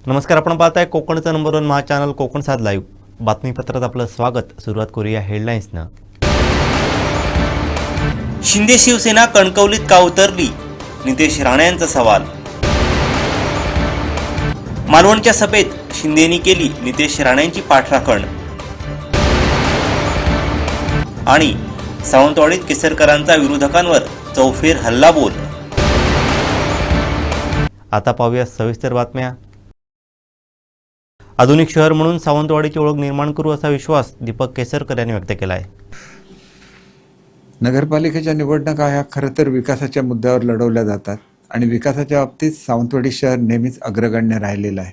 नमस्कार, आपण पाहताय कोकणचं नंबर 1 महा चॅनल कोकण सात लाईव्ह बातमीपत्रात आपलं स्वागत. सुरुवात करूया हेडलाईन्सनं. शिंदे शिवसेना कणकवलीत का उतरली? नितेश राणेंचा सवाल. मालवणच्या सभेत शिंदेनी केली नितेश राणेंची पाठराखण. आणि सावंतवाडीत केसरकरांचा विरोधकांवर चौफेर हल्लाबोल. आता पाहूया सविस्तर बातम्या. आधुनिक शहर म्हणून सावंतवाडीची ओळख निर्माण करू असा विश्वास दीपक केसरकर यांनी व्यक्त केला आहे. नगरपालिकेच्या निवडणुका ह्या खरं तर विकासाच्या मुद्द्यावर लढवल्या जातात आणि विकासाच्या बाबतीत सावंतवाडी शहर नेहमीच अग्रगण्य राहिलेलं आहे.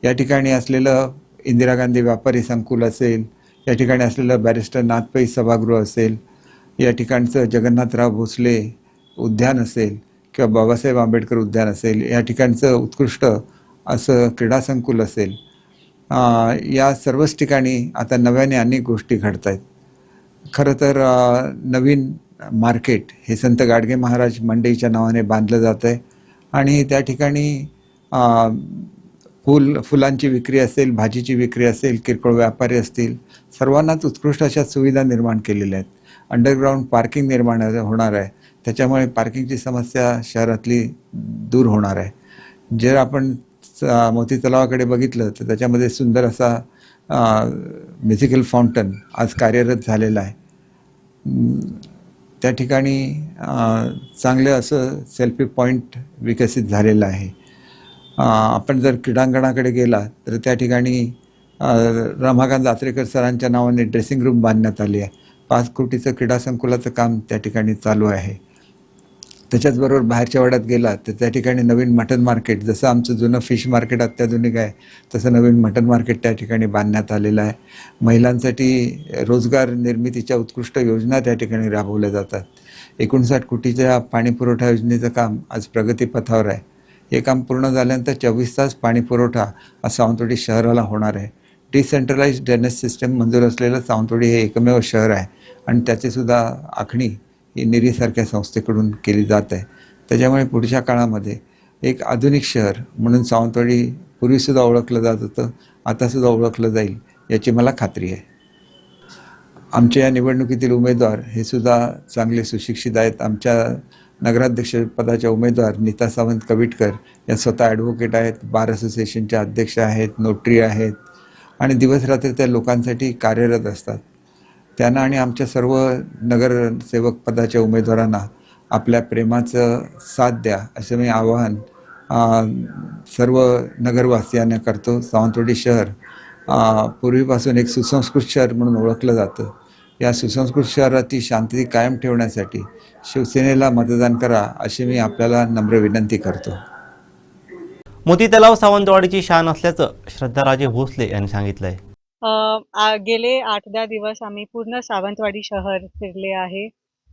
या ठिकाणी असलेलं इंदिरा गांधी व्यापारी संकुल असेल, या ठिकाणी असलेलं बॅरिस्टर नाथ पै सभागृह असेल, या ठिकाणचं जगन्नाथराव भोसले उद्यान असेल किंवा बाबासाहेब आंबेडकर उद्यान असेल, या ठिकाणचं उत्कृष्ट असं क्रीडा संकुल असेल, या सर्वच ठिकाणी आता नव्याने अनेक गोष्टी घडत आहेत. खरं तर नवीन मार्केट हे संत गाडगे महाराज मंडईच्या नावाने बांधलं जातं आहे आणि त्या ठिकाणी फुलांची विक्री असेल, भाजीची विक्री असेल, किरकोळ व्यापारी असतील, सर्वांनाच उत्कृष्ट अशा सुविधा निर्माण केलेल्या आहेत. अंडरग्राऊंड पार्किंग निर्माण होणार आहे, त्याच्यामुळे पार्किंगची समस्या शहरातली दूर होणार आहे. जर आपण मोती तलावाकडे बघितलं तर त्याच्यामध्ये सुंदर असा म्युझिकल फाउंटन आज कार्यरत झालेला आहे. त्या ठिकाणी चांगलं असं सेल्फी पॉईंट विकसित झालेलं आहे. आपण जर क्रीडांगणाकडे गेला तर त्या ठिकाणी रमाकांत आचरेकर सरांच्या नावाने ड्रेसिंग रूम बांधण्यात आली आहे. 5 कोटीचं क्रीडा संकुलाचं काम त्या ठिकाणी चालू आहे. त्याच्याचबरोबर बाहेरच्या वाड्यात गेला तर त्या ठिकाणी नवीन मटन मार्केट, जसं आमचं जुनं फिश मार्केट अत्याधुनिक आहे तसं नवीन मटन मार्केट त्या ठिकाणी बांधण्यात आलेलं आहे. महिलांसाठी रोजगार निर्मितीच्या उत्कृष्ट योजना त्या ठिकाणी राबवल्या जातात. 59 कोटीच्या पाणीपुरवठा योजनेचं काम आज प्रगतीपथावर आहे. हे काम पूर्ण झाल्यानंतर 24 तास पाणीपुरवठा हा सावंतवाडी शहराला होणार आहे. डिसेंट्रलाइज्ड ड्रेनेज सिस्टम मंजूर असलेलं सावंतवाडी हे एकमेव शहर आहे आणि त्याचीसुद्धा आखणी ही निरीसारख्या संस्थेकडून केली जात आहे. त्याच्यामुळे पुढच्या काळामध्ये एक आधुनिक शहर म्हणून सावंतवाडी पूर्वीसुद्धा ओळखलं जात होतं, आतासुद्धा ओळखलं जाईल याची मला खात्री आहे. आमच्या या निवडणुकीतील उमेदवार हे सुद्धा चांगले सुशिक्षित आहेत. आमच्या नगराध्यक्षपदाच्या उमेदवार नीता सावंत कविटकर या स्वतः ॲडव्होकेट आहेत, बार असोसिएशनच्या अध्यक्ष आहेत, नोटरी आहेत आणि दिवसरात्री त्या लोकांसाठी कार्यरत असतात. त्यांना आणि आमच्या सर्व नगरसेवक पदाच्या उमेदवारांना आपल्या प्रेमाचं साथ द्या असं मी आवाहन सर्व नगरवासियांना करतो. सावंतवाडी शहर पूर्वीपासून एक सुसंस्कृत शहर म्हणून ओळखलं जातं. या सुसंस्कृत शहराची शांती कायम ठेवण्यासाठी शिवसेनेला मतदान करा अशी मी आपल्याला नम्र विनंती करतो. मोती तलाव सावंतवाडीची शान असल्याचं श्रद्धाराजे भोसले यांनी सांगितलं आहे. गेले 8-10 दिवस आम्ही पूर्ण सावंतवाडी शहर फिरले आहे.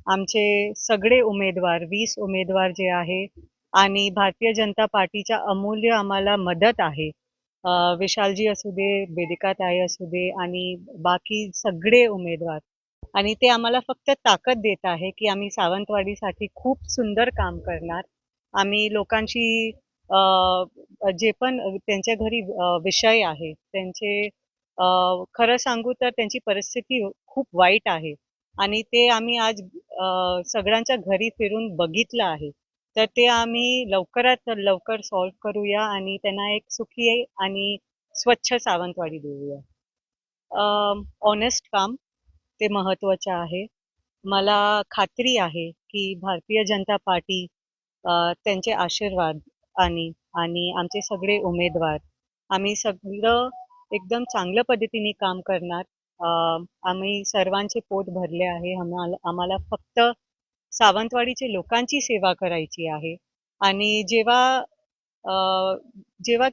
आमचे सगळे उमेदवार 20 उमेदवार जे आहे आणि भारतीय जनता पार्टीच्या अमूल्य आम्हाला मदत आहे. विशालजी असू दे, वेदिका ताई असू दे आणि बाकी सगळे उमेदवार, आणि ते आम्हाला फक्त ताकद देत आहे की आम्ही सावंतवाडीसाठी खूप सुंदर काम करणार. आम्ही लोकांची जे पण त्यांच्या घरी विषय आहे त्यांचे, खरं सांगू तर त्यांची परिस्थिती खूप वाईट आहे आणि ते आम्ही आज सगळ्यांच्या घरी फिरून बघितलं आहे. तर ते आम्ही लवकरात लवकर सॉल्व्ह करूया आणि त्यांना एक सुखी आणि स्वच्छ सावंतवाडी देऊया. ऑनेस्ट काम ते महत्त्वाचं आहे. मला खात्री आहे की भारतीय जनता पार्टी त्यांचे आशीर्वाद आणि आणि आमचे सगळे उमेदवार आम्ही सगळं एकदम चांगल्या पद्धतीने काम करणार. आम्ही सर्वांचे पोट भरले आहे. आम्हाला फक्त सावंतवाडीचे लोकांची सेवा करायची आहे. आणि जेव्हा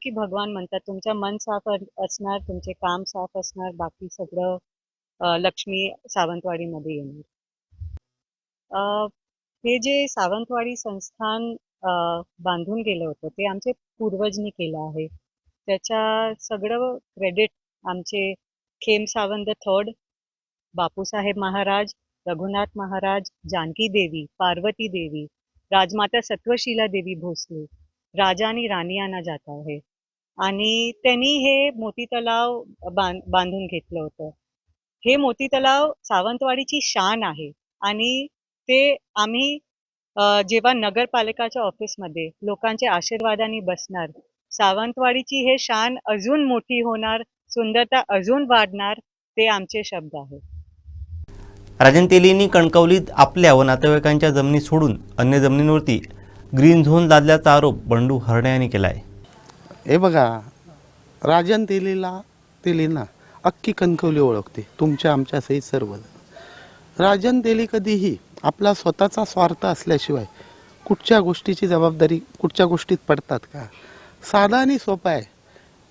की भगवान म्हणतात तुमचं मन साफ असणार, तुमचे काम साफ असणार, बाकी सगळं लक्ष्मी सावंतवाडीमध्ये येणार. हे जे सावंतवाडी संस्थान बांधून गेलं होतं ते आमचे पूर्वजांनी केलं आहे. त्याच्या सगळं क्रेडिट आमचे खेम सावंत थर्ड, बापूसाहेब महाराज, रघुनाथ महाराज, जानकी देवी, पार्वती देवी, राजमाता सत्वशीला देवी भोसले, राजा आणि राणी यांना जाता है. आणि त्यांनी हे मोती तलाव बांधून घेतलं होतं. हे मोती तलाव सावंतवाडीची शान आहे आणि ते आम्ही जेव्हा नगरपालिकाच्या ऑफिसमध्ये लोकांच्या आशीर्वादाने बसणार, सावंतवाडीची हे शान अजून मोठी होणार, सुंदरता अजून वाढणार, ते आमचे शब्द आहेत. राजन तेलींनी कणकवलीत आपल्या व नातेवाईकांच्या जमिनी सोडून अन्य जमिनींवरती ग्रीन झोन लादल्याचा आरोप बंडू हरणे यांनी केला आहे. हे बघा, राजन तेलींना अख्खी कणकवली ओळखते, तुमच्या आमच्या सहित सर्व. राजन तेली कधीही आपला स्वतःचा स्वार्थ असल्याशिवाय कुठच्या गोष्टीची जबाबदारी कुठच्या गोष्टीत पडतात का? साधा आणि सोपा आहे.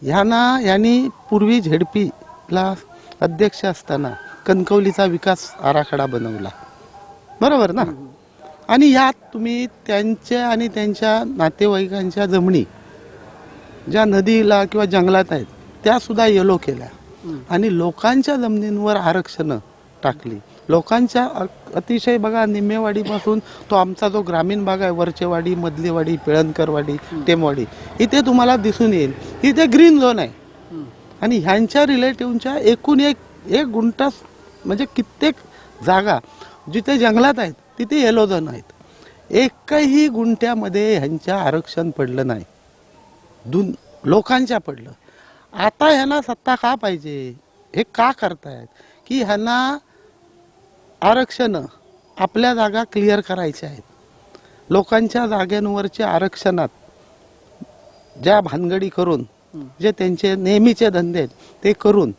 यांनी पूर्वी झेडपीला अध्यक्ष असताना कणकवलीचा विकास आराखडा बनवला, बरोबर ना? आणि यात तुम्ही त्यांच्या आणि त्यांच्या नातेवाईकांच्या जमिनी ज्या नदीला किंवा जंगलात आहेत त्या सुद्धा येलो केल्या आणि लोकांच्या जमिनींवर आरक्षणं टाकली. लोकांच्या अतिशय बघा, निम्मेवाडीपासून तो आमचा जो ग्रामीण भाग आहे, वरचेवाडी, मधलीवाडी, पिळणकरवाडी, टेमवाडी, इथे तुम्हाला दिसून येईल इथे ग्रीन झोन आहे. आणि ह्यांच्या रिलेटिव्हच्या एकूण एक गुंठा म्हणजे कित्येक जागा जिथे जंगलात आहेत तिथे येलो झोन आहेत. एकही गुंठ्यामध्ये ह्यांच्या आरक्षण पडलं नाही, लोकांच्या पडलं. आता ह्यांना सत्ता का पाहिजे? हे का करतायत की ह्यांना आरक्षण आपल्या जागा क्लिअर करायच्या आहेत. लोकांच्या जागांवरच्या आरक्षणात ज्या भानगडी करून, जे त्यांचे नेहमीचे धंदे आहेत ते करून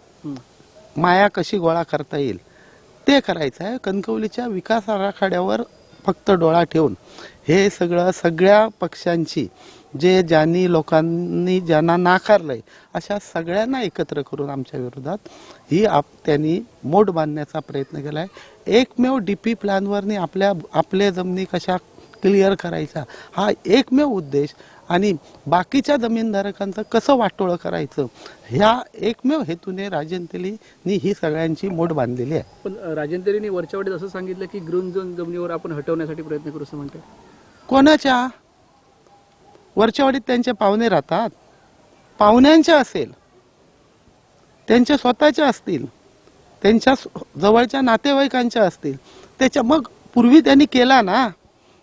माया कशी गोळा करता येईल ते करायचं आहे. कणकवलीच्या विकास आराखड्यावर फक्त डोळा ठेवून हे सगळ्या पक्षांची ज्यांना नाकारलंय अशा सगळ्यांना एकत्र करून आमच्या विरोधात त्यांनी मोड बांधण्याचा प्रयत्न केलाय. एकमेव डीपी प्लॅनवरनी आपल्या जमिनी कशा क्लिअर करायचा हा एकमेव उद्देश आणि बाकीच्या जमीनधारकांचं कसं वाटोळं करायचं ह्या एकमेव हेतूने राजन तेलींनी ही सगळ्यांची मोड बांधलेली आहे. पण राजन तेलींनी वरच्या वाडीत असं सांगितलं की ग्रीन झोन जमिनीवर आपण हटवण्यासाठी प्रयत्न करू असं म्हणतात. कोणाच्या? वरच्या वाडीत त्यांचे पाहुणे राहतात, पाहुण्यांच्या असेल, त्यांच्या स्वतःच्या असतील, त्यांच्या जवळच्या नातेवाईकांच्या असतील, त्याच्या मग पूर्वी त्यांनी केला ना,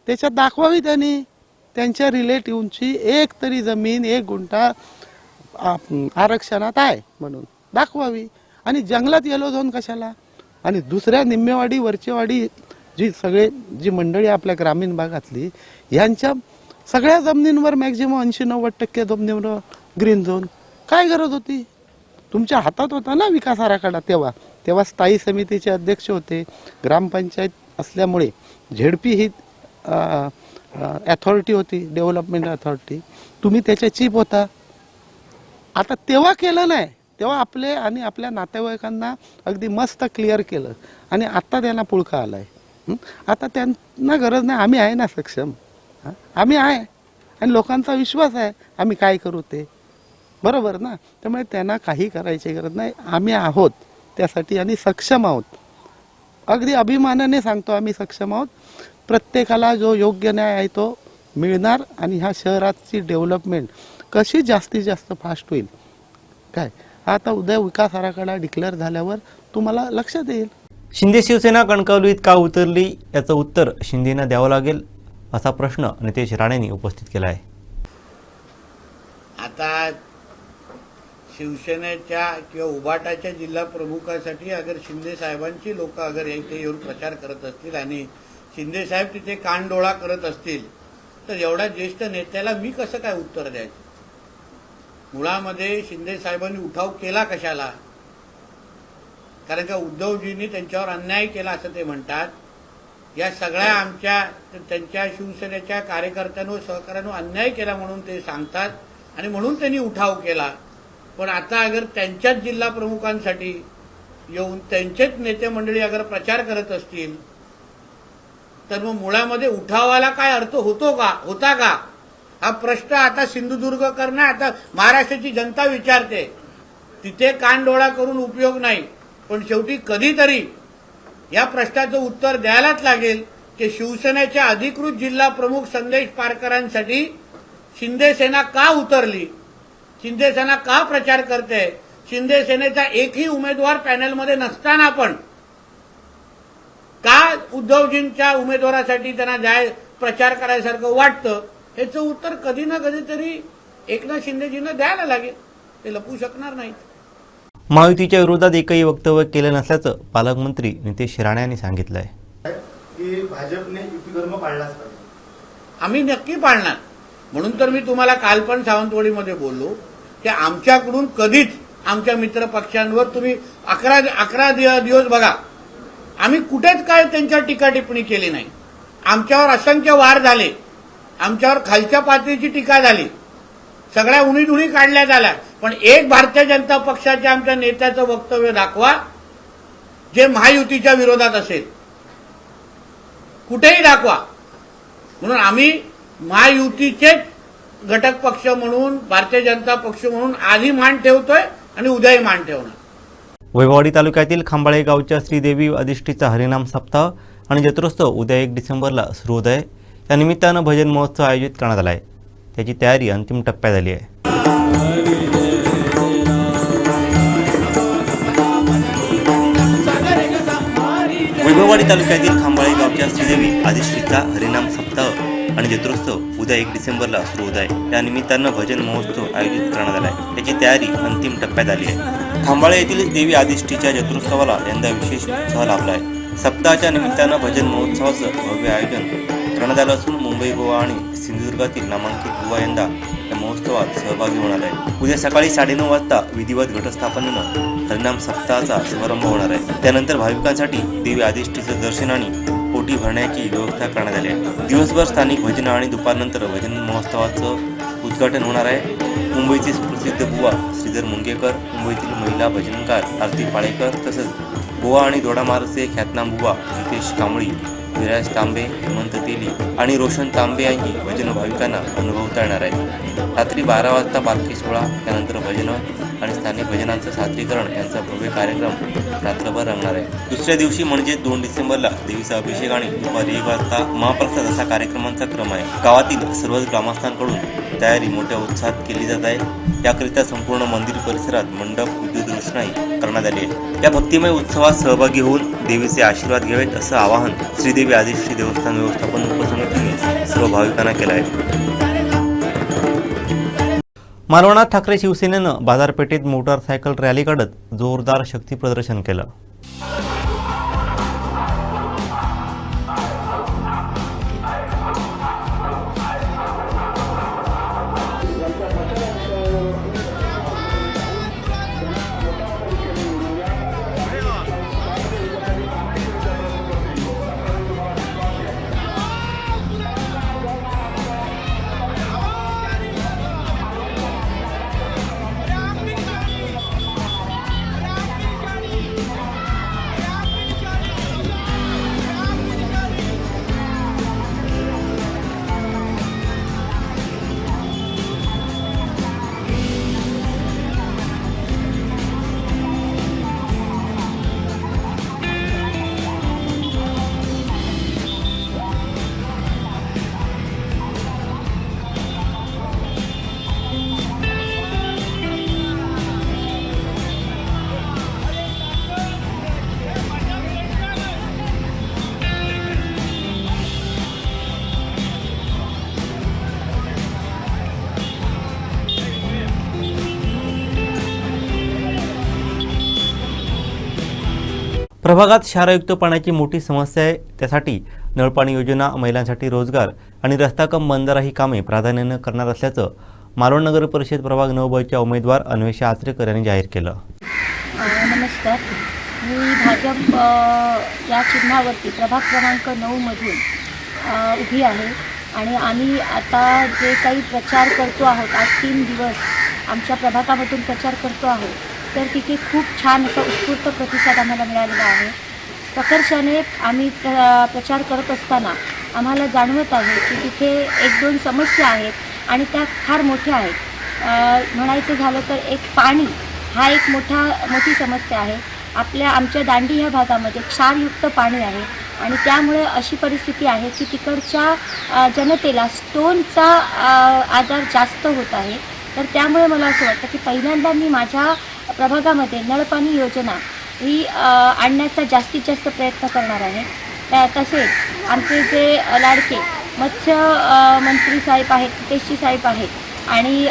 त्याच्यात दाखवावी त्यांनी त्यांच्या रिलेटिव्हची एक तरी जमीन एक गुंठा आरक्षणात आहे म्हणून दाखवावी. आणि जंगलात येलो झोन कशाला? आणि दुसऱ्या निम्मेवाडी, वरचेवाडी जी मंडळी आपल्या ग्रामीण भागातली यांच्या सगळ्या जमिनींवर मॅक्झिमम 80-90% जमिनीवर ग्रीन झोन काय गरज होती? तुमच्या हातात होता ना विकास आराखडा. तेव्हा स्थायी समितीचे अध्यक्ष होते, ग्रामपंचायत असल्यामुळे झेडपी ही अथॉरिटी होती, डेव्हलपमेंट अथॉरिटी, तुम्ही त्याच्या चीफ होता. आता तेव्हा केलं नाही, तेव्हा आपल्या नातेवाईकांना अगदी मस्त क्लिअर केलं आणि आता त्यांना पुळका आलाय. आता त्यांना गरज नाही, आम्ही आहे ना सक्षम, आम्ही आहे आणि लोकांचा विश्वास आहे आम्ही काय करू ते, बरोबर ना? त्यामुळे त्यांना काही करायची गरज नाही, आम्ही आहोत त्यासाठी आणि सक्षम आहोत. अगदी अभिमानाने सांगतो आम्ही सक्षम आहोत. प्रत्येकाला जो योग्य न्याय आहे तो मिळणार आणि ह्या शहराची डेव्हलपमेंट कशी जास्तीत जास्त फास्ट होईल काय आता उद्या विकास आराखडा डिक्लेअर झाल्यावर तुम्हाला लक्षात येईल. शिंदे शिवसेना कणकवलीत का उतरली याचं उत्तर शिंदेंना द्यावं लागेल असा प्रश्न नितेश राणेंनी उपस्थित केला आहे. आता शिवसेनेच्या किंवा उभाटाच्या जिल्हा प्रमुखासाठी अगर शिंदे साहेबांची लोक अगर इथे येऊन प्रचार करत असतील आणि शिंदे साहेब तिथे कानडोळा करत असतील तर एवढ्या ज्येष्ठ नेत्याला मी कसं काय उत्तर द्यायचं? मुळामध्ये शिंदे साहेबांनी उठाव केला कशाला? कारण का उद्धवजींनी त्यांच्यावर अन्याय केला असं ते म्हणतात. या सगळ्या त्यांच्या शिवसेनेच्या कार्यकर्त्यांवर सहकार्यांवर अन्याय केला म्हणून ते सांगतात आणि म्हणून त्यांनी उठाव केला. पण आता अगर त्यांच्याच जिल्हा प्रमुखांसाठी येऊन त्यांचेच नेते मंडळी अगर प्रचार करत असतील तर मग मुळामध्ये उठावाला काय अर्थ होता का हा प्रश्न आता सिंधुदुर्गकर नाही, आता महाराष्ट्राची जनता विचारते. तिथे कानडोळा करून उपयोग नाही, पण शेवटी कधीतरी या प्रश्नाचं उत्तर द्यायलाच लागेल की शिवसेनेच्या अधिकृत जिल्हा प्रमुख संदेश पारकरांसाठी शिंदे सेना का उतरली शिंदे सेना का प्रचार करते? शिंदे सेनेचा एकही उमेदवार पॅनलमध्ये नसताना पण का उद्धवजींच्या उमेदवारासाठी त्यांना प्रचार करायसारखं वाटतं? याचं उत्तर कधी ना कधीतरी एकनाथ शिंदेजींना द्यायला लागेल. ते लपवू शकणार नाहीत. महायुतीच्या विरोधात एकही वक्तव्य केलं नसल्याचं पालकमंत्री नितेश राणे यांनी सांगितलं आहे. की भाजपने युती धर्म पाळलाच पाहिजे. आम्ही नक्की पाळणार. म्हणून तर मी तुम्हाला काल पण सावंतवाडीमध्ये बोललो की आमच्याकडून कधीच आमच्या मित्र पक्षांवर तुम्ही 11 दिवस बघा, आम्ही कुठेच काय त्यांच्यावर टीका टिप्पणी केली नाही. आमच्यावर असंख्य वार झाले, आमच्यावर खालच्या पातळीची टीका झाली, सगळ्या उणीधुणी काढण्यात आल्या, पण एक भारतीय जनता पक्षाच्या आमच्या नेत्याचं वक्तव्य दाखवा जे महायुतीच्या विरोधात असेल, कुठेही दाखवा. म्हणून आम्ही महायुतीचे घटक पक्ष म्हणून, भारतीय जनता पक्ष म्हणून आधी मान ठेवतोय आणि उद्याही मान ठेवणार. वैभववाडी तालुक्यातील खांबाळे गावच्या श्रीदेवी अधिष्ठीचा हरिनाम सप्ताह आणि जत्रोत्सव उद्या 1 डिसेंबरला सुरू होत आहे. या निमित्तानं भजन महोत्सव आयोजित करण्यात आला आहे. त्याची तयारी अंतिम टप्प्यात आली आहे. वैभववाडी तालुक्यातील खांबाळे गावच्या श्रीदेवी अधिष्ठीचा हरिनाम सप्ताह आणि जत्रोत्सव उद्या 1 डिसेंबरला सुरू होत आहे. या निमित्तानं भजन महोत्सव आयोजित करण्यात आला आहे. त्याची तयारी अंतिम टप्प्यात आली आहे. खांबाळे येथील देवी अधिष्ठीच्या जत्रोत्सवाला यंदा विशेष उत्साह लाभला आहे. सप्ताहाच्या निमित्तानं भजन महोत्सवाचं भव्य आयोजन करण्यात आलं असून मुंबई, गोवा आणि सिंधुदुर्गातील नामांकित युवा यंदा या महोत्सवात सहभागी होणार आहे. उद्या सकाळी 9:30 वाजता विधिवत घटस्थापनेनं हरिनाम सप्ताहाचा शुभारंभ होणार आहे. त्यानंतर भाविकांसाठी देवी अधिष्ठीचं दर्शन आणि पोटी भरण्याची व्यवस्था करण्यात आली आहे. दिवसभर स्थानिक भजनं आणि दुपारनंतर भजन महोत्सवाचं उद्घाटन होणार आहे. मुंबईचे सुप्रसिद्ध बुवा श्रीधर मुंगेकर, मुंबईतील महिला भजनकार आरती पाळेकर तसंच गोवा आणि दोडामार्गचे ख्यातनाम बुवा नितेश कांबळी, विराज तांबे, हेमंत तेली आणि रोशन तांबे यांची भजन भाविकांना अनुभवता येणार आहे. रात्री 12 वाजता पालखी सोहळा, त्यानंतर भजनं आणि स्थानिक भजनांचं सादरीकरण यांचा भव्य कार्यक्रम रात्रभर रंगणार आहे. दुसऱ्या दिवशी म्हणजे 2 डिसेंबरला देवीचा अभिषेक आणि दुपारी 1 वाजता महाप्रसाद असा कार्यक्रमांचा क्रम आहे. गावातील सर्वच ग्रामस्थांकडून तयारी मोठ्या उत्साहात केली जात आहे. याकरिता संपूर्ण मंदिर परिसरात मंडप, विद्युत रोषणाई करण्यात आली आहे. या भक्तिमय उत्सवात सहभागी होऊन देवीचे आशीर्वाद घ्यावेत असं आवाहन श्रीदेवी अधिष्ठी देवस्थान व्यवस्थापन उपसमितीने सर्व भाविकांना केलं आहे. मालवणात ठाकरे शिवसेनेनं बाजारपेठेत मोटारसायकल रॅली काढत जोरदार शक्ती प्रदर्शन केलं. प्रभागात क्षारयुक्त पाण्याची मोठी समस्या आहे. त्यासाठी नळपाणी योजना, महिलांसाठी रोजगार आणि रस्ता कम बंधारा ही कामे प्राधान्यानं करणार असल्याचं मालवण नगर परिषद प्रभाग 9 उमेदवार अन्वेषा आचरेकर यांनी जाहीर केलं. नमस्कार, मी भाजप या चिन्हावरती प्रभाग क्रमांक 9 मधून उभी आहे आणि आम्ही आता जे काही प्रचार करतो आहोत, आज 3 दिवस आमच्या प्रभागामधून प्रचार करतो आहोत, तर तिथे खूप छान असा उत्स्फूर्त प्रतिसाद आम्हाला मिळालेला आहे. प्रकर्षाने आम्ही प्रचार करत असताना आम्हाला जाणवत आहे की तिथे 1-2 समस्या आहेत आणि त्या फार मोठ्या आहेत. म्हणायचं झालं तर एक पाणी हा एक मोठी समस्या आहे. आमच्या दांडी ह्या भागामध्ये क्षारयुक्त पाणी आहे आणि त्यामुळे अशी परिस्थिती आहे की तिकडच्या जनतेला स्टोनचा आजार जास्त होत आहे. तर त्यामुळे मला असं वाटतं की पहिल्यांदा मी माझ्या प्रभागामध्ये नळपाणी योजना ही आणण्याचा जास्तीत जास्त प्रयत्न करणार आहे. तसेच आमचे जे लाडके मत्स्य मंत्री साहेब आहेत, नितेशजी साहेब आहेत आणि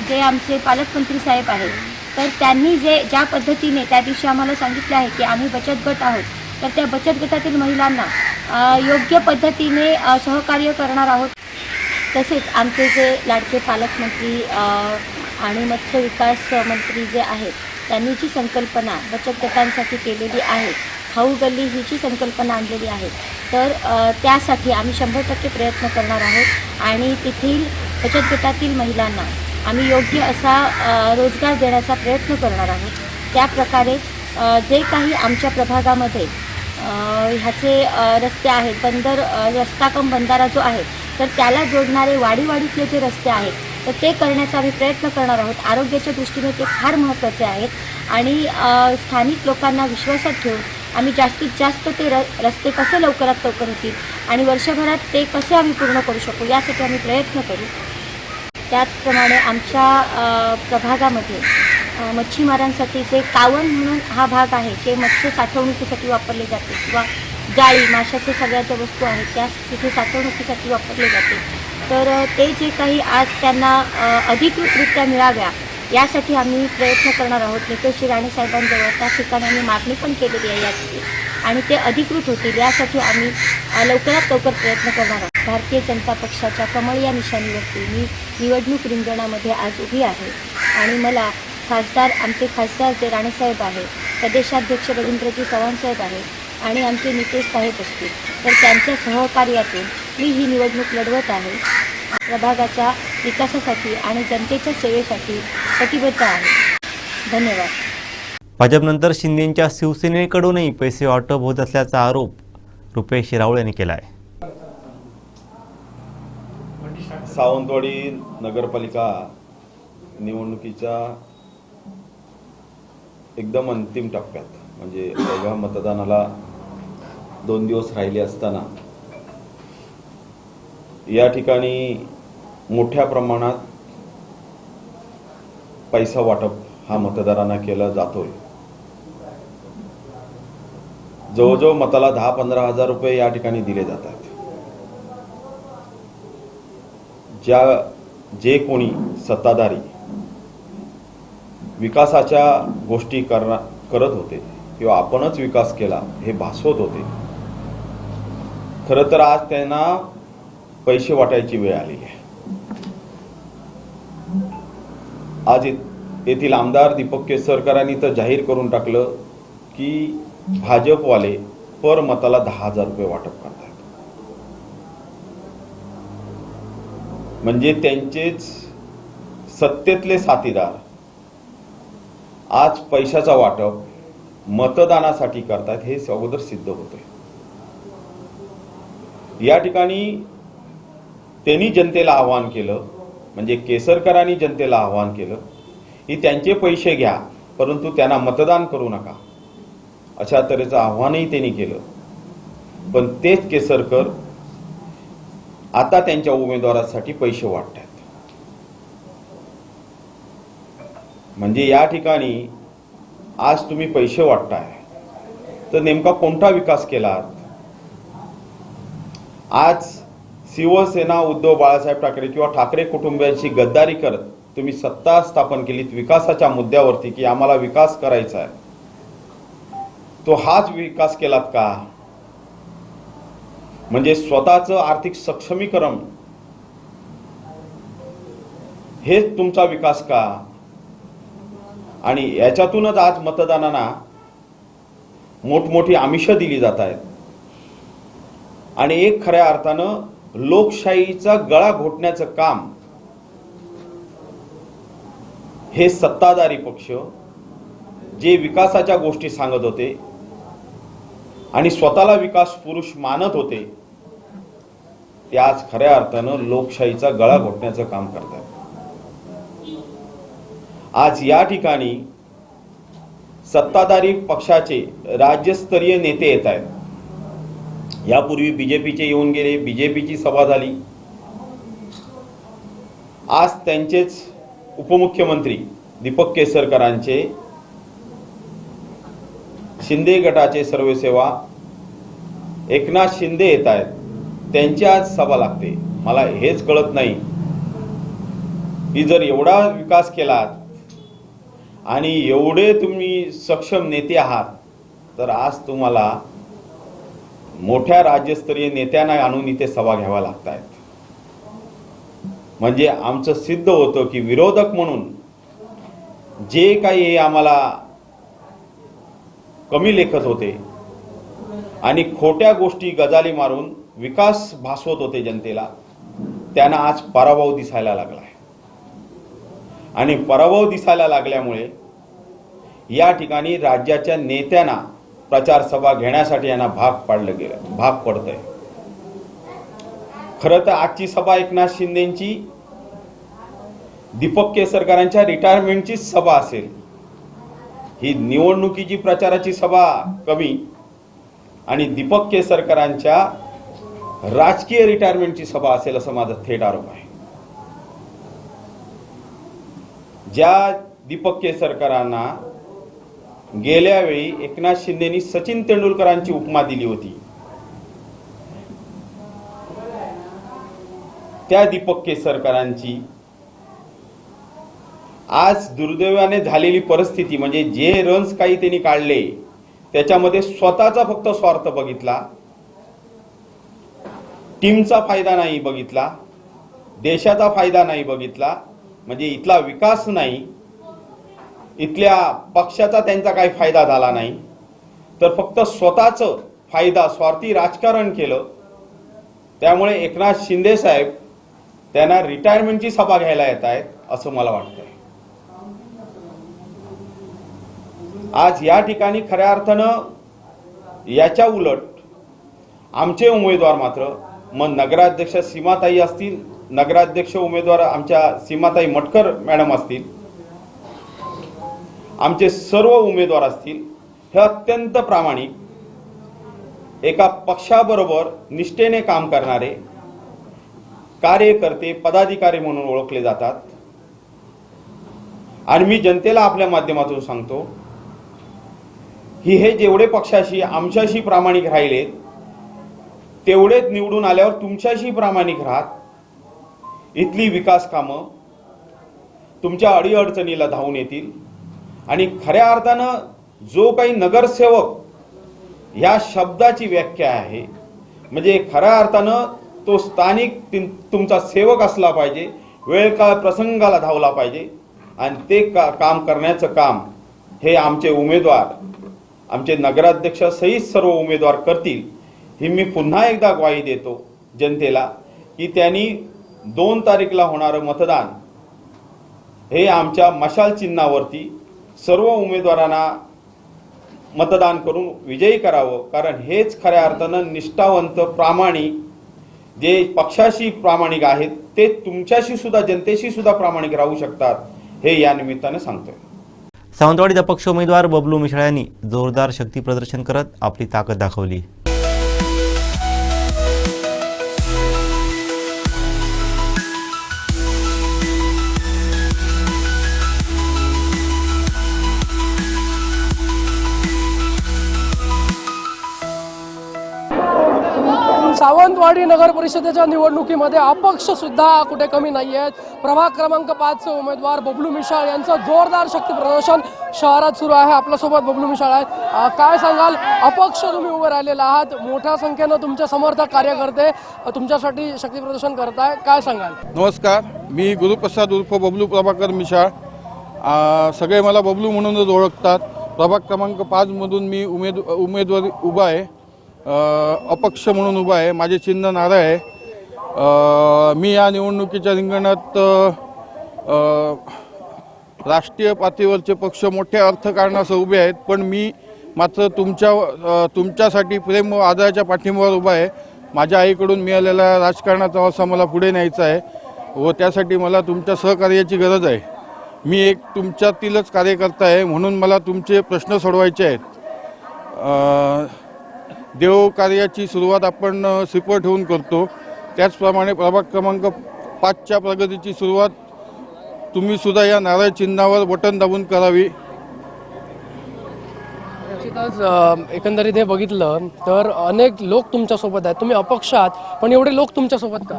जे आमचे पालकमंत्री साहेब आहेत, तर त्यांनी ज्या पद्धतीने त्या दिवशी आम्हाला सांगितले आहे की आम्ही बचत गट आहोत, तर त्या बचत गटातील महिलांना योग्य पद्धतीने सहकार्य करणार आहोत. तसेच आमचे जे लाडके पालकमंत्री आणि मत्स्य विकास मंत्री जे आहेत, त्यांनी जी संकल्पना बचत गटांसाठी केलेली आहे, खाऊ गल्ली ही जी संकल्पना आणलेली आहे, तर त्यासाठी आम्ही 100% प्रयत्न करणार आहोत आणि तेथील बचत गटातील महिलांना आम्ही योग्य असा रोजगार देण्याचा प्रयत्न करणार आहोत. त्याप्रकारे जे काही आमच्या प्रभागामध्ये ह्याचे रस्ते आहेत, रस्ता कम बंधारा जो आहे, तर त्याला जोडणारे वाडीवाडीतले जे रस्ते आहेत, तर ते करण्याचा आम्ही प्रयत्न करणार आहोत. आरोग्याच्या दृष्टीने ते फार महत्त्वाचे आहेत आणि स्थानिक लोकांना विश्वासात ठेवून आम्ही जास्तीत जास्त ते रस्ते कसे लवकरात लवकर होतील आणि वर्षभरात ते कसे आम्ही पूर्ण करू शकू यासाठी आम्ही प्रयत्न करू. त्याचप्रमाणे आमच्या प्रभागामध्ये मच्छीमारांसाठी जे कावण म्हणून हा भाग आहे, जे मत्स्य साठवणुकीसाठी वापरले जाते किंवा जाळी माशाच्या सगळ्या ज्या वस्तू आहेत त्या तिथे साठवणुकीसाठी वापरले जाते, तर ते जे काही आज त्यांना अधिकृतरित्या मिळाव्या यासाठी आम्ही प्रयत्न करणार आहोत. नितेश राणे साहेबांजवळ त्या ठिकाणी आम्ही मागणी पण केलेली आहे यासाठी आणि ते अधिकृत होतील यासाठी आम्ही लवकरात लवकर प्रयत्न करणार आहोत. भारतीय जनता पक्षाच्या कमळ या निशाणीवरती मी निवडणूक रिंगणामध्ये आज उभी आहे आणि मला आमचे खासदार जे राणेसाहेब आहेत, प्रदेशाध्यक्ष रवींद्रजी चव्हाणसाहेब आहेत आणि आमचे नितेश साहेब असतील, तर त्यांच्या सहकार्यातून मी ही निवडणूक लढवत आहे. प्रभागाच्या विकासासाठी आणि जनतेच्या सेवेसाठी कटिबद्ध आहे. धन्यवाद. भाजपनंतर शिंदेंच्या शिवसेनेकडूनही पैसे वाटप होत असल्याचा आरोप रुपेश राऊळ यांनी केला आहे. सावंतवाडी नगरपालिका निवडणुकीच्या एकदम अंतिम टप्प्यात, म्हणजे पहिल्या मतदानाला 2 दिवस राहिले असताना या ठिकाणी मोठ्या प्रमाणात पैसा वाटप हा मतदारांना केला जातोय. जवळजवळ मताला 10-15 हजार रुपये या ठिकाणी दिले जातात. जे कोणी सत्ताधारी विकासाच्या गोष्टी करत होते किंवा आपणच विकास केला हे भासवत होते, खरं तर आज त्यांना पैसे वाटायची वेळ आलेली आहे. आज येथील आमदार दीपक केसरकरांनी तर जाहीर करून टाकलं की भाजपवाले पर मताला 10,000 रुपये वाटप करतात. म्हणजे त्यांचेच सत्तेतले साथीदार आज पैशाचा वाटप मतदानासाठी करतात हे अगोदर सिद्ध होतंय. या ठिकाणी त्यांनी जनतेला आवाहन केलं, म्हणजे केसरकरांनी जनतेला आवाहन केलं की त्यांचे पैसे घ्या परंतु त्यांना मतदान करू नका, अशा तऱ्हेचं आव्हानही त्यांनी केलं. पण तेच केसरकर आता त्यांच्या उमेदवारासाठी पैसे वाटतात. म्हणजे या ठिकाणी आज तुम्ही पैसे वाटताय तर नेमका कोणता विकास केलात? आज शिवसेना उद्धव बाळासाहेब ठाकरे किंवा ठाकरे कुटुंबियांशी गद्दारी करत तुम्ही सत्ता स्थापन केलीत विकासाच्या मुद्द्यावरती की आम्हाला विकास करायचा आहे, तो हाच विकास केलात का? म्हणजे स्वतःचं आर्थिक सक्षमीकरण हेच तुमचा विकास का? आणि याच्यातूनच आज मतदारांना मोठमोठी आमिषं दिली जात आहेत आणि एक खऱ्या अर्थानं लोकशाहीचा गळा घोटण्याचं काम हे सत्ताधारी पक्ष जे विकासाच्या गोष्टी सांगत होते आणि स्वतःला विकास पुरुष मानत होते ते आज खऱ्या अर्थानं लोकशाहीचा गळा घोटण्याचं काम करतात. आज या ठिकाणी सत्ताधारी पक्षाचे राज्यस्तरीय नेते येत आहेत. यापूर्वी बीजेपीचे येऊन गेले, बीजेपीची सभा झाली. आज त्यांचेच उपमुख्यमंत्री दीपक केसरकरांचे शिंदे गटाचे सर्वेसेवा एकनाथ शिंदे येत आहेत, त्यांची आज सभा लागते. मला हेच कळत नाही की जर एवढा विकास केलात आणि एवढे तुम्ही सक्षम नेते आहात तर आज तुम्हाला मोठ्या राज्यस्तरीय नेत्यांना आणून इथे सभा घ्याव्या लागत आहेत. म्हणजे आमचं सिद्ध होतं की विरोधक म्हणून जे काही आम्हाला कमी लेखत होते आणि खोट्या गोष्टी गजाली मारून विकास भासवत होते जनतेला, त्यांना आज पराभव दिसायला लागला आहे. आणि पराभव दिसायला लागल्यामुळे या ठिकाणी राज्याच्या नेत्यांना प्रचार सभा घेण्यासाठी यांना भाग पडतंय. खरं तर आजची सभा एकनाथ शिंदेची दीपक केसरकरांच्या रिटायरमेंटची सभा असेल. ही निवडणुकीची प्रचाराची सभा कमी आणि दीपक केसरकरांच्या राजकीय रिटायरमेंटची सभा असेल असं माझा थेट आरोप आहे. ज्या दीपक केसरकरांना गेल्या वेळी एकनाथ शिंदेनी सचिन तेंडुलकरांची उपमा दिली होती, त्या दीपक केसरकरांची आज दुर्दैवाने झालेली परिस्थिती म्हणजे जे रन्स काही त्यांनी काढले त्याच्यामध्ये स्वतःचा फक्त स्वार्थ बघितला, टीमचा फायदा नाही बघितला, देशाचा फायदा नाही बघितला. म्हणजे इथला विकास नाही, इथल्या पक्षाचा त्यांचा काही फायदा झाला नाही, तर फक्त स्वतःचं फायदा स्वार्थी राजकारण केलं. त्यामुळे एकनाथ शिंदे साहेब त्यांना रिटायरमेंटची सभा घ्यायला येत आहेत असं मला वाटतंय. आज या ठिकाणी खऱ्या अर्थानं याच्या उलट आमचे उमेदवार मात्र मग नगराध्यक्ष सीमाताई असतील, नगराध्यक्ष उमेदवार आमच्या सीमाताई मटकर मॅडम असतील, आमचे सर्व उमेदवार असतील, हे अत्यंत प्रामाणिक एका पक्षाबरोबर निष्ठेने काम करणारे कार्यकर्ते पदाधिकारी म्हणून ओळखले जातात. आणि मी जनतेला आपल्या माध्यमातून सांगतो की हे जेवढे पक्षाशी आमच्याशी प्रामाणिक राहिले तेवढेच निवडून आल्यावर तुमच्याशी प्रामाणिक राहत. इथली विकास कामं तुमच्या अडीअडचणीला धावून येतील. आणि खऱ्या अर्थानं जो काही नगरसेवक ह्या शब्दाची व्याख्या आहे म्हणजे खऱ्या अर्थानं तो स्थानिक तुमचा सेवक असला पाहिजे, वेळ काळ प्रसंगाला धावला पाहिजे. आणि ते काम करण्याचं काम हे आमचे उमेदवार, आमचे नगराध्यक्ष सहित सर्व उमेदवार करतील. ही मी पुन्हा एकदा ग्वाही देतो जनतेला की त्यांनी 2 तारीखला होणारं मतदान हे आमच्या मशाल चिन्हावरती सर्व उमेदवारांना मतदान करून विजयी करावं. कारण हेच खऱ्या अर्थानं निष्ठावंत प्रामाणिक जे पक्षाशी प्रामाणिक आहेत ते तुमच्याशी सुद्धा जनतेशी सुद्धा प्रामाणिक राहू शकतात हे या निमित्ताने सांगतोय. सावंतवाडीत अपक्ष उमेदवार बबलू मिशाळ यांनी जोरदार शक्ती प्रदर्शन करत आपली ताकद दाखवली. सावंतवाडी नगर परिषदेच्या निवडणुकीमध्ये अपक्ष सुद्धा कुठे कमी नाही आहेत. प्रभाग क्रमांक 5 चे उमेदवार बबलू मिशाळ यांचं जोरदार शक्ती प्रदर्शन शहरात सुरू आहे. आपल्यासोबत बबलू मिशाळ आहेत. काय सांगाल, अपक्ष तुम्ही उभे राहिलेला आहात, मोठ्या संख्येनं तुमचे समर्थक कार्यकर्ते तुमच्यासाठी शक्ती प्रदर्शन करताय, काय सांगाल? नमस्कार, मी गुरुप्रसाद उर्फ बबलू प्रभाकर मिशाळ. सगळे मला बबलू म्हणूनच ओळखतात. प्रभाग क्रमांक 5 मधून मी उमेदवारी उभा आहे, अपक्ष म्हणून उभा आहे. माझे चिन्ह नारळ आहे. मी या निवडणुकीच्या रिंगणात राष्ट्रीय पातळीवरचे पक्ष मोठ्या अर्थकारणासह उभे आहेत, पण मी मात्र तुमच्यासाठी प्रेम व आदराच्या पाठिंब्यावर उभा आहे. माझ्या आईकडून मिळालेला राजकारणाचा वारसा मला पुढे न्यायचा आहे व त्यासाठी मला तुमच्या सहकार्याची गरज आहे. मी एक तुमच्यातीलच कार्यकर्ता आहे, म्हणून मला तुमचे प्रश्न सोडवायचे आहेत. देवकार्याची सुरुवात आपण श्रीफळ ठेवून करतो, त्याचप्रमाणे प्रभाग क्रमांक 5च्या प्रगतीची सुरुवात तुम्ही सुद्धा या नारळ चिन्हावर बटन दाबून करावी. निश्चितच एकंदरीत हे बघितलं तर अनेक लोक तुमच्यासोबत आहेत, तुम्ही अपक्ष आहात पण एवढे लोक तुमच्यासोबत का?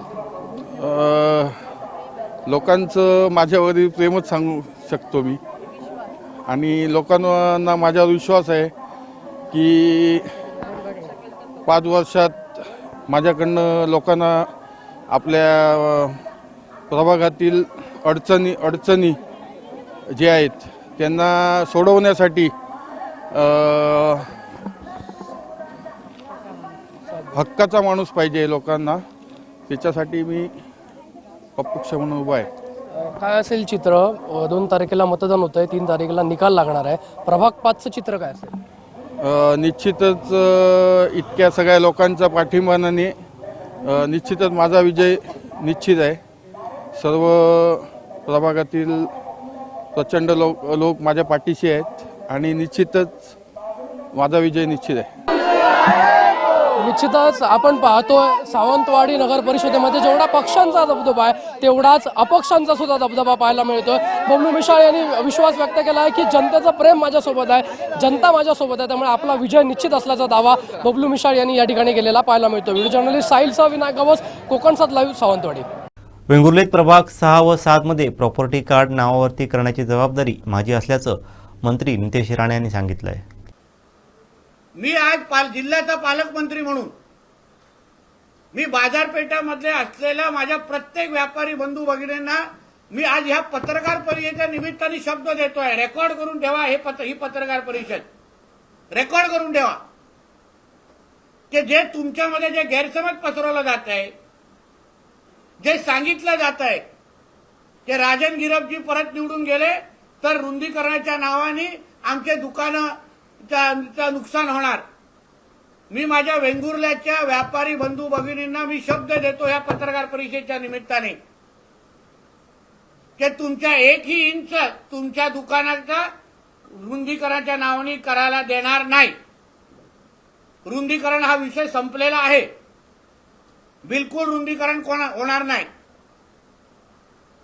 लोकांचं माझ्यावरील प्रेमच सांगू शकतो मी, आणि लोकांना माझ्यावर विश्वास आहे की 5 वर्षात माझ्याकडनं लोकांना आपल्या प्रभागातील अडचणी जे आहेत त्यांना सोडवण्यासाठी हक्काचा माणूस पाहिजे लोकांना, त्याच्यासाठी मी अपक्ष म्हणून उभा आहे. काय असेल चित्र? 2 तारखेला मतदान होत आहे, 3 तारखेला निकाल लागणार आहे. प्रभाग 5चं चित्र काय असेल? निश्चितच इतक्या सगळ्या लोकांचा पाठिंबाने निश्चितच माझा विजय निश्चित आहे. सर्व प्रभागातील प्रचंड लोक माझ्या पाठीशी आहेत आणि निश्चितच माझा विजय निश्चित आहे. निश्चितच आपण पाहतोय सावंतवाडी नगर परिषदेमध्ये जेवढा पक्षांचा दबदबा आहे तेवढाच अपक्षांचा सुद्धा दबदबा पाहायला मिळतोय. बबलू मिशाळ यांनी विश्वास व्यक्त केला आहे की जनतेचं प्रेम माझ्यासोबत आहे, जनता माझ्यासोबत आहे, त्यामुळे आपला विजय निश्चित असल्याचा दावा बबलू मिशाळ यांनी या ठिकाणी केलेला पाहायला मिळतो. व्हिडिओ जर्नलिस्ट साहिलसह विनायक गवस, कोकण 7 लाईव्ह, सावंतवाडी. वेंगुर्लेत प्रभाग 6 व 7 मध्ये प्रॉपर्टी कार्ड नावावरती करण्याची जबाबदारी माझी असल्याचं मंत्री नितेश राणे यांनी सांगितलं आहे. मी आज जिल्ह्याचा पालकमंत्री म्हणून मी बाजारपेठामध्ये असलेल्या माझ्या प्रत्येक व्यापारी बंधू भगिनींना मी आज ह्या पत्रकार परिषदेच्या निमित्ताने शब्द देतोय. रेकॉर्ड करून ठेवा, ही पत्रकार परिषद रेकॉर्ड करून ठेवा की जे तुमच्यामध्ये जे गैरसमज पसरवलं जात आहे, जे सांगितलं जात आहे की राजन गिरपजी परत निवडून गेले तर रुंदीकरणाच्या नावाने आमचे दुकानं नुकसान होणार. मी माझ्या वेंगुर्ल्याच्या व्यापारी बंधू भगिनींना मी शब्द देतो या पत्रकार परिषदेच्या निमित्ताने की तुमच्या 1ही इंच तुमच्या दुकानाचा रुंदीकरणाच्या नावाने करायला देणार नाही. रुंदीकरण हा विषय संपलेला आहे. बिलकुल रुंदीकरण होणार नाही.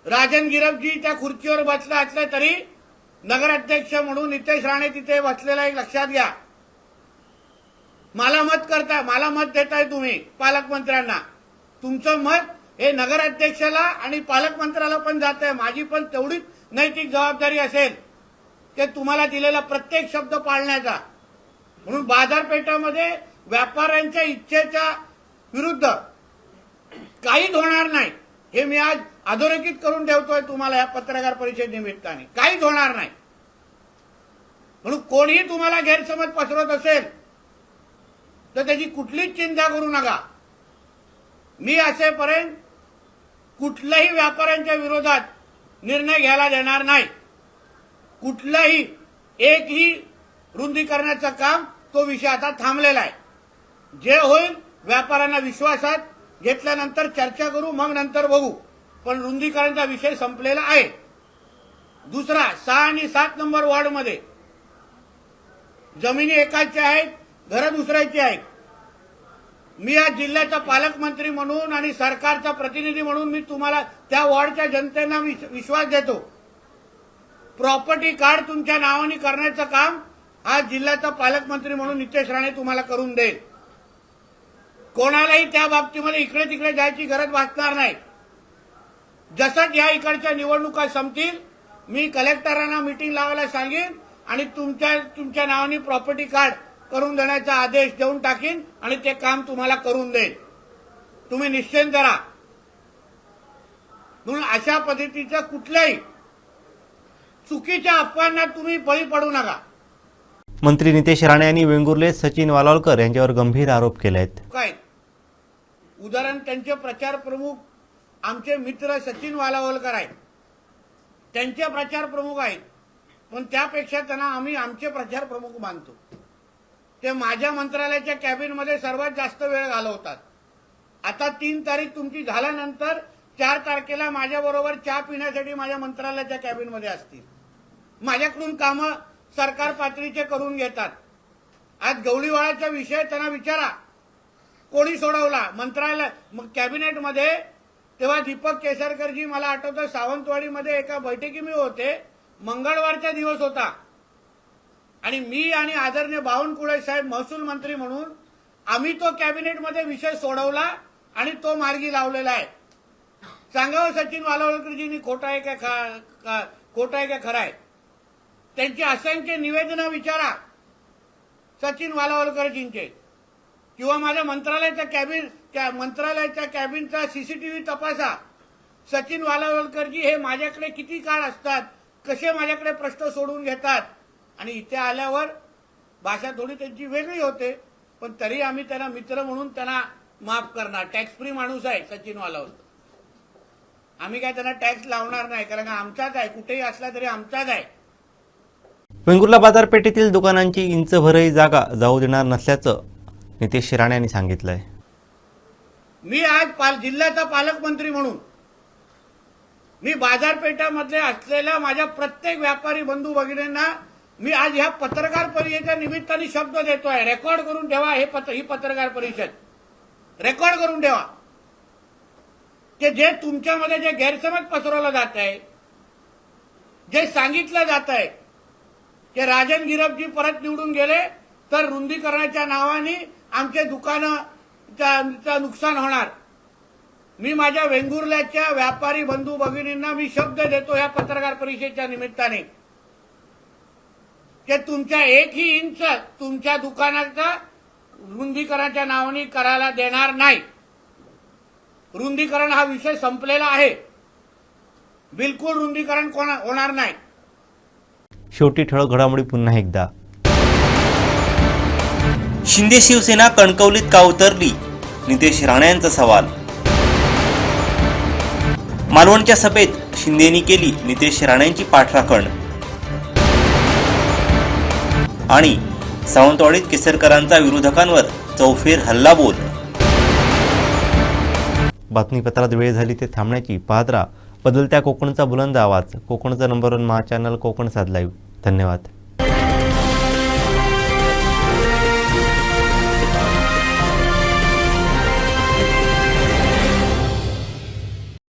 राजन गिरपजी त्या खुर्चीवर बसला असले तरी नगराध्यक्ष म्हणून नितेश राणे तिथे बसलेला एक लक्षात घ्या. मला मत देताय तुम्ही पालकमंत्र्यांना. तुमचं मत हे नगराध्यक्षाला आणि पालकमंत्र्याला पण जात आहे. माझी पण तेवढीच नैतिक जबाबदारी असेल की तुम्हाला दिलेला प्रत्येक शब्द पाळण्याचा. म्हणून बाजारपेठामध्ये व्यापाऱ्यांच्या इच्छेच्या विरुद्ध काहीच होणार नाही हे मी आज अधोरेखित करून ठेवतोय तुम्हाला या पत्रकार परिषद निमित्ताने. काहीच होणार नाही. म्हणून कोणीही तुम्हाला गैरसमज पसरवत असेल तर त्याची कुठलीच चिंता करू नका. मी असेपर्यंत कुठल्याही व्यापाऱ्यांच्या विरोधात निर्णय घ्यायला देणार नाही. कुठलाही एकही रुंदीकरणाचं काम तो विषय आता थांबलेला आहे. जे होईल व्यापाऱ्यांना विश्वासात घेतल्यानंतर चर्चा करू, मग नंतर बघू. पण रुंदीकरणाचा विषय संपलेला आहे. दुसरा 6 आणि 7 नंबर वॉर्डमध्ये जमिनी एकाच्या आहेत, घरं दुसऱ्याची आहेत. मी आज जिल्ह्याचा पालकमंत्री म्हणून आणि सरकारचा प्रतिनिधी म्हणून मी तुम्हाला त्या वॉर्डच्या जनतेला विश्वास देतो. प्रॉपर्टी कार्ड तुमच्या नावाने करण्याचं काम आज जिल्ह्याचा पालकमंत्री म्हणून नितेश राणे तुम्हाला करून देईल. कोणालाही त्या बाबतीमध्ये इकडे तिकडे जायची गरज भासणार नाही. जसं या इकडच्या निवडणुका संपतील मी कलेक्टरांना मीटिंग लावायला सांगेन आणि तुमच्या नावाने प्रॉपर्टी कार्ड करून देण्याचा आदेश देऊन टाकीन आणि ते काम तुम्हाला करून देईन. तुम्ही निश्चिंत करा. म्हणून अशा पद्धतीच्या कुठल्याही चुकीच्या अफवांना तुम्ही बळी पडू नका. मंत्री नितेश राणे यांनी वेंगुर्लेत सचिन वालावलकर यांच्यावर गंभीर आरोप केले आहेत. काय उदाहरण त्यांचे प्रचार प्रमुख आमचे मित्र सचिन वालावलकर आहेत. त्यांचे प्रचार प्रमुख आहेत. पण त्यापेक्षा त्यांना आम्ही आमचे प्रचार प्रमुख मानतो. ते माझ्या मंत्रालयाच्या कॅबिनमध्ये सर्वात जास्त वेळ घालवतात. आता 3 तारीख तुमची झाल्यानंतर 4 तारखेला माझ्याबरोबर चहा पिण्यासाठी माझ्या मंत्रालयाच्या कॅबिनमध्ये असतील. माझ्याकडून कामं सरकार पातळीचे करून घेतात. आज गवळीवाळाचा विषय त्यांना विचारा कोणी सोडवला. मंत्रालय कॅबिनेटमध्ये तेव्हा दीपक केसरकरजी, मला आठवतं सावंतवाडीमध्ये एका बैठकी मी होते, मंगळवारचा दिवस होता आणि मी आणि आदरणीय बावनकुळे साहेब महसूल मंत्री म्हणून आम्ही तो कॅबिनेटमध्ये विषय सोडवला आणि तो मार्गी लावलेला आहे. सांगावं सचिन वालावलकरजींनी खोटं आहे का खोटं आहे का खरं आहे? त्यांची असंख्य निवेदनं विचारा सचिन वालावलकरजींचे, किंवा माझ्या मंत्रालयाच्या कॅबिनचा सीसीटीव्ही तपासा. सचिन वालावलकरजी हे माझ्याकडे किती काळ असतात, कसे माझ्याकडे प्रश्न सोडून घेतात, आणि इथे आल्यावर भाषा थोडी त्यांची वेगळी होते, पण तरी आम्ही त्यांना मित्र म्हणून त्यांना माफ करणार. टॅक्स फ्री माणूस आहे सचिन वालावलकर, आम्ही काय त्यांना टॅक्स लावणार नाही, कारण का आमचाच आहे, कुठेही असला तरी आमचाच आहे. वेंगुर्ला बाजारपेठेतील दुकानांची इंचभरही जागा जाऊ देणार नसल्याचं नितेश राणे यांनी सांगितलंय. मी आज जिल्ह्याचा पालकमंत्री म्हणून मी बाजारपेठामध्ये असलेल्या माझ्या प्रत्येक व्यापारी बंधू भगिनींना मी आज ह्या पत्रकार परिषदेच्या निमित्ताने शब्द देतोय. रेकॉर्ड करून ठेवा, ही पत्रकार परिषद रेकॉर्ड करून ठेवा, की जे तुमच्यामध्ये जे गैरसमज पसरवलं जात आहे, जे सांगितलं जात आहे की राजन गिरपजी परत निवडून गेले तर रुंदीकरणाच्या नावाने आमचे दुकानाचं नुकसान होणार. मी माझ्या वेंगुर्ल्याच्या व्यापारी बंधू भगिनींना मी शब्द देतो या पत्रकार परिषदेच्या निमित्ताने, की तुमच्या एकही इंच तुमच्या दुकानाचा रुंदीकरणाच्या नावाने करायला देणार नाही. रुंदीकरण हा विषय संपलेला आहे, बिलकुल रुंदीकरण होणार नाही. शेवटी ठळक घडामोडी पुन्हा एकदा. शिंदे शिवसेना कणकवलीत का उतरली? नितेश राणे यांचा सवाल. मालवणच्या सभेत शिंदेनी केली नितेश राणेंची पाठराखण. आणि सावंतवाडीत केसरकरांचा विरोधकांवर चौफेर हल्लाबोल. बातमीपत्रात वेळ झाली ते थांबण्याची. पाहत राहा बदलत्या कोकणचा बुलंद आवाज. कोकणचा नंबर 1 महा चॅनल कोकण साध लाईव्ह. धन्यवाद.